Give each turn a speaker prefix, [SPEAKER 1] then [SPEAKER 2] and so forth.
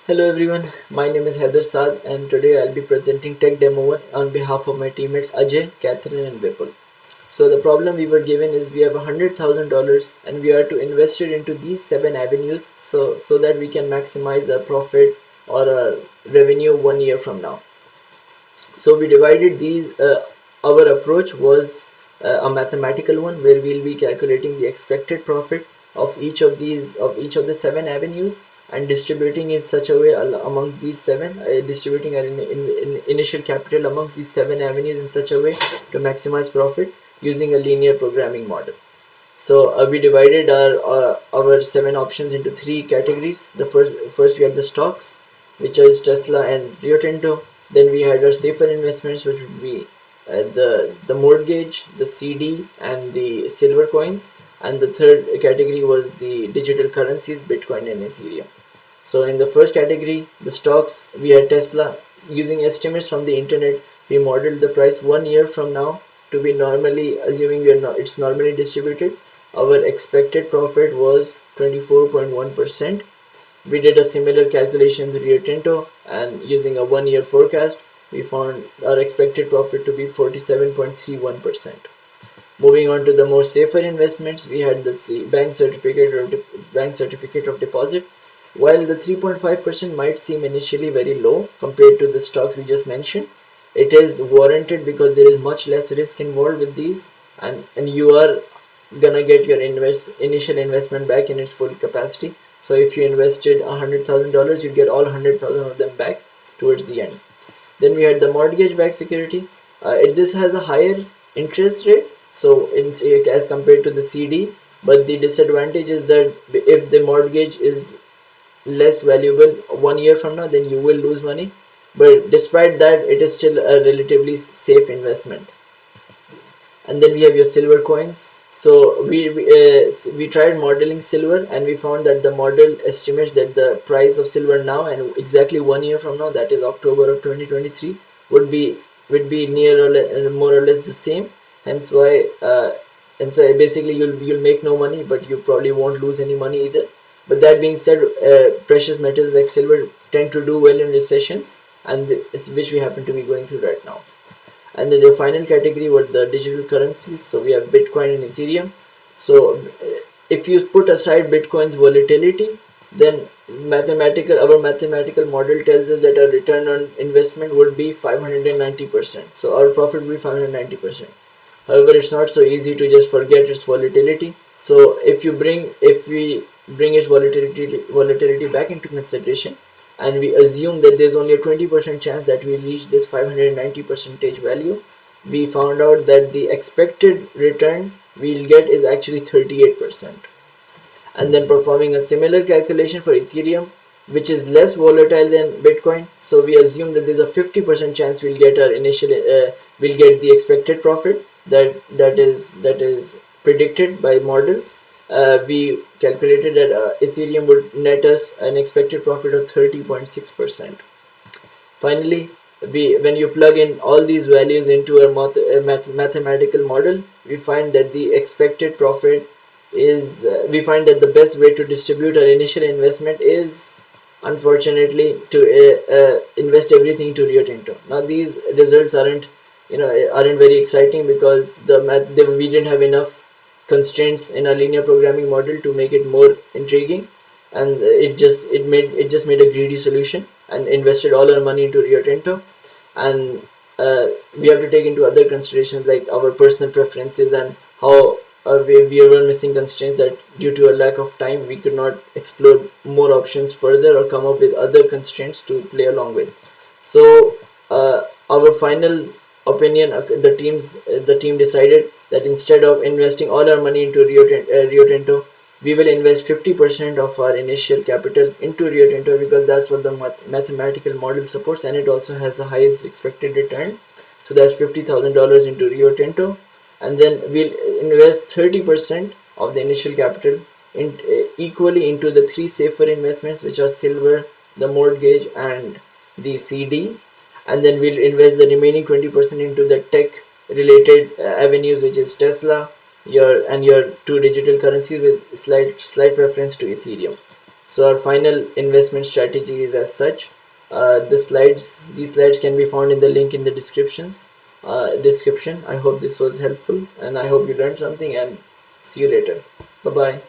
[SPEAKER 1] Hello everyone, my name is Heather Saad and today I'll be presenting Tech Demo 1 on behalf of my teammates Ajay, Catherine and Vipul. So the problem we were given is we have $100,000 and we are to invest it into these 7 avenues so that we can maximize our profit or our revenue 1 year from now. So we divided these, our approach was a mathematical one where we'll be calculating the expected profit of each of the 7 avenues and distributing in such a way amongst these seven, distributing our initial capital amongst these 7 avenues in such a way to maximize profit using a linear programming model. So we divided our 7 options into 3 categories. The first we had the stocks, which is Tesla and Rio Tinto. Then we had our safer investments, which would be the mortgage, the CD, and the silver coins. And the third category was the digital currencies, Bitcoin and Ethereum. So in the first category, the stocks, we had Tesla. Using estimates from the internet, we modeled the price 1 year from now to be normally, assuming it's normally distributed. Our expected profit was 24.1%. We did a similar calculation with Rio Tinto, and using a 1 year forecast, we found our expected profit to be 47.31%. Moving on to the more safer investments, we had the bank certificate of deposit. While the 3.5% might seem initially very low compared to the stocks we just mentioned, it is warranted because there is much less risk involved with these, and you are gonna get your initial investment back in its full capacity. So if you invested $100,000, you get all 100,000 of them back towards the end. Then we had the mortgage-backed security. This has a higher interest rate, so as compared to the CD, but the disadvantage is that if the mortgage is less valuable 1 year from now, then you will lose money. But despite that, it is still a relatively safe investment. And then we have your silver coins. So we tried modeling silver, and we found that the model estimates that the price of silver now and exactly 1 year from now, that is October of 2023, would be near or more or less the same. Hence why and so basically you'll make no money, but you probably won't lose any money either. But that being said, precious metals like silver tend to do well in recessions, and which we happen to be going through right now. And then the final category were the digital currencies. So we have Bitcoin and Ethereum. So if you put aside Bitcoin's volatility, then our mathematical model tells us that our return on investment would be 590%. So our profit would be 590%. However, it's not so easy to just forget its volatility. So if we bring its volatility back into consideration, and we assume that there's only a 20% chance that we reach this 590 percentage value, we found out that the expected return we'll get is actually 38%. And then performing a similar calculation for Ethereum, which is less volatile than Bitcoin, so we assume that there's a 50% chance we'll get the expected profit that is predicted by models. We calculated that Ethereum would net us an expected profit of 30.6%. Finally, when you plug in all these values into a mathematical model, we find that the expected profit is we find that the best way to distribute our initial investment is, unfortunately, to invest everything into Rio Tinto. Now these results aren't very exciting because we didn't have enough constraints in our linear programming model to make it more intriguing, and it just made a greedy solution and invested all our money into Rio Tinto. And we have to take into other considerations like our personal preferences and how we were missing constraints that due to a lack of time we could not explore more options further or come up with other constraints to play along with. So our final opinion, the team decided that instead of investing all our money into Rio Tinto, we will invest 50% of our initial capital into Rio Tinto because that's what the mathematical model supports, and it also has the highest expected return. So that's $50,000 into Rio Tinto, and then we'll invest 30% of the initial capital equally into the 3 safer investments, which are silver, the mortgage, and the CD. And then we'll invest the remaining 20% into the tech related avenues, which is Tesla, your 2 digital currencies with slight reference to Ethereum. So our final investment strategy is as such. These slides can be found in the link in the description. I hope this was helpful, and I hope you learned something, and see you later. Bye bye.